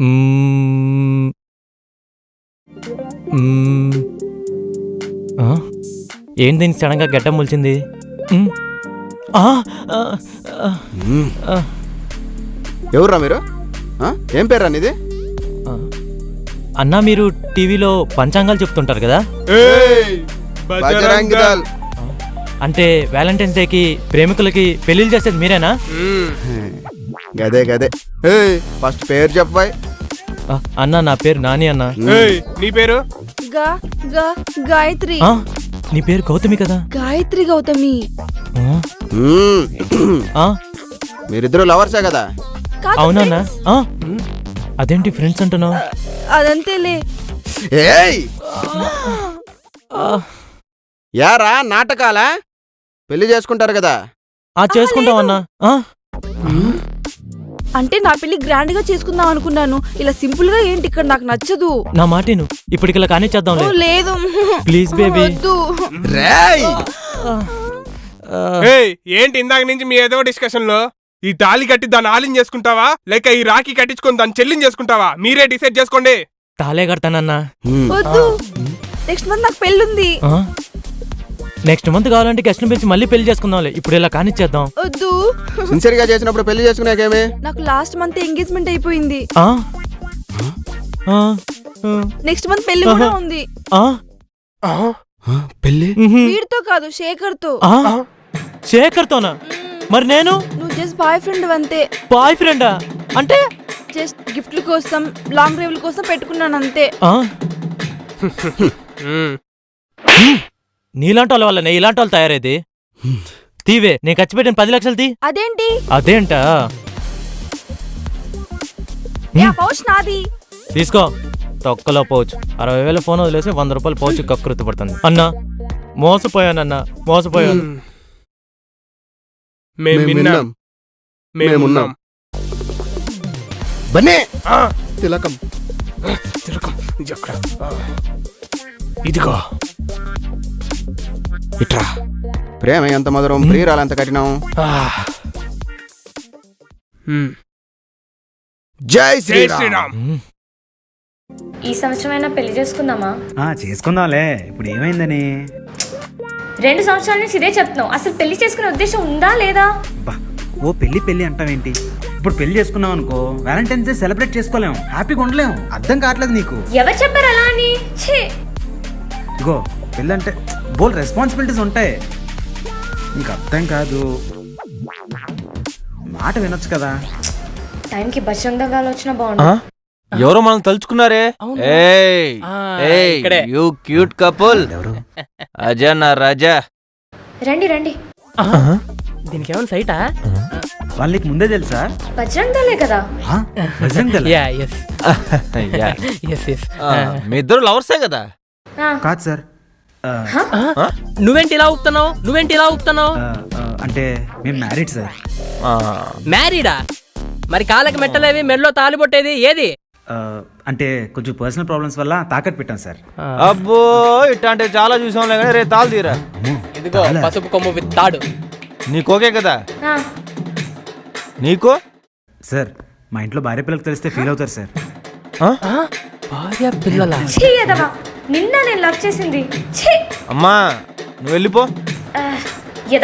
మ్మ్. మ్మ్. ఆ? ఏంటి దీనికి సడన్గా గడ్డం మొలిచింది? మ్మ్. ఆ, ఆ, ఆ, ఆ, ఎవర్రా మీరు? ఏం పేర్రా నీది? ఆ. అన్నా మీరు టీవీలో పంచాంగాలు చెప్తుంటారు కదా, బజరంగ్ దళ్. అంటే వ్యాలంటైన్స్ డేకి ప్రేమికులకి పెళ్లిళ్ళు చేసేది మీరేనా? గదే గదే. ఫస్ట్ పేరు చెప్పాయి. అన్నా నా పేరు నాని అన్న. నీ పేరు? గాయత్రి. నీ పేరు గౌతమి కదా? గాయత్రి గౌతమి. మీరిద్దరు లవర్సే కదా? అవునన్నా. అదేంటి ఫ్రెండ్స్ అంటున్నావు? అదంతేలే. యారా నాటకాలా? పెళ్లి చేసుకుంటారు కదా? చేసుకుంటామన్నా. అంటే నా పెళ్లి గ్రాండ్ గా చేసుకుందాం అనుకున్నాను. ఇలా సింపుల్ గా ఏంటి ఇక్కడ నాకు నచ్చదు. నా మాటను ఇప్పటికి ఇలా కానీ చేద్దాం. లేదు ప్లీజ్ బేబీ. ఏంటి ఇందాక నుంచి మీ ఏదో డిస్కషన్ లో ఈ తాళి కట్టి దాన్ని ఆలింగ్ చేసుకుంటావా లేక ఈ రాఖీ కట్టించుకొని దాన్ని చెల్లింగ్ చేసుకుంటావా? మీరే డిసైడ్ చేసుకోండి. తాలే కడతానన్నా. వద్దు, నెక్స్ట్ మంత్ నాకు పెళ్ళుంది. నెక్స్ట్ మంత్ కావాలంటే గెస్ట్ ని పిలిచి మళ్ళీ పెళ్లి చేసుకుందాంలే. ఇప్పుడు ఇలా కానిచ్చేద్దాం. వద్దు. సిన్సియర్ గా చేసినప్పుడు పెళ్లి చేసుకునేకేమే? నాకు లాస్ట్ మంత్ ఎంగేజ్మెంట్ అయిపోయింది. నెక్స్ట్ మంత్ పెళ్లి కూడా ఉంది. పెళ్లి వీడితో కాదు, శేఖర్ తో. శేఖర్ తోనా? మరి నేను? నువ్వు జస్ట్ బాయ్ ఫ్రెండ్ అంతే. బాయ్ ఫ్రెండా? అంటే జస్ట్ గిఫ్ట్ల కోసం, లాంగ్ డ్రైవ్ల కోసం పెట్టుకున్నాను అంతే. నీలాంటి వాళ్ళ వల్లనే ఇలాంటి వాళ్ళు తయారైంది. తీవే, నేను ఖర్చు పెట్టిన 10 లక్షలు తీ. అదేంటి? అదేంటా? పౌచ్ నాది. తీసుకో. తొక్కలో పౌచ్ 60,000 ఫోన్ వదిలేసి 100 రూపాయలు పౌచ్ కకృతి పడుతుంది. అన్నా మోసపోయానన్నా, మోసపోయాను. మేమున్నాం. బన్నే తిలకం. ఇదిగో ఇట్రా. ప్రేమ ఎంత మధురం, ప్రియురాలంత కఠినం. జై శ్రీరామ్. ఈ సంవత్సరమైనా పెళ్లి చేసుకుందామా? చేసుకుందాంలే. ఇప్పుడు ఏమైందని? 2 సంవత్సరాల నుంచి ఇదే చెప్తున్నావు. అసలు పెళ్లి చేసుకునే ఉద్దేశం ఉందా లేదా? ఓ పెళ్లి అంటావేంటి? ఇప్పుడు పెళ్లి చేసుకున్నాం అనుకో, వ్యాలంటైన్స్ డే సెలబ్రేట్ చేసుకోలేము, హ్యాపీగా ఉండలేము. అర్థం కావట్లేదు నీకు? ఎవరు చెప్పారు అలా అని? ఇగో పెళ్ళి అంటే బోల్ రెస్పాన్సిబిలిటీస్ ఉంటాయి. నీకు అర్థం కాదు. మాట వినొచ్చు కదా. టైంకి బజరంగ్ దళ్ వచ్చినా బాగుండు. ఎవరో మనం తలుచుకున్నారే. You cute couple. అజా నా రాజా. రండి. దీనికి ఏమైనా సైటా? వాళ్ళకి ముందే తెలుసా? బజరంగ్ దళే కదా? బజరంగ్ దళ్? మీ ఇద్దరు లవర్సే కదా? కాదు సార్. నువ్వేంటి ఇలా ఊపుతున్నావు? అంటే మేము మ్యారీడ్ సార్. మ్యారీడా? మరి కాళ్ళకి మెట్టలేవి, మెడలో తాలిబొట్టేది ఏది? అంటే కొంచెం పర్సనల్ ప్రాబ్లమ్స్ వల్ల తాకట్టు పెట్టాం సార్. అబ్బో ఇట్లాంటి చాలా చూసాంలే కానీ రే తాళు తీరా. ఇదిగో పసుపు కొమ్ము విత్తాడు. నీకు ఓకే కదా? నీకు? సార్ మా ఇంట్లో భార్య పిల్లలకు తెలిస్తే ఫీల్ అవుతారు సార్. భార్య పిల్లల? నిన్న నేను లవ్ చేసింది. అమ్మా నువ్వు వెళ్ళిపో.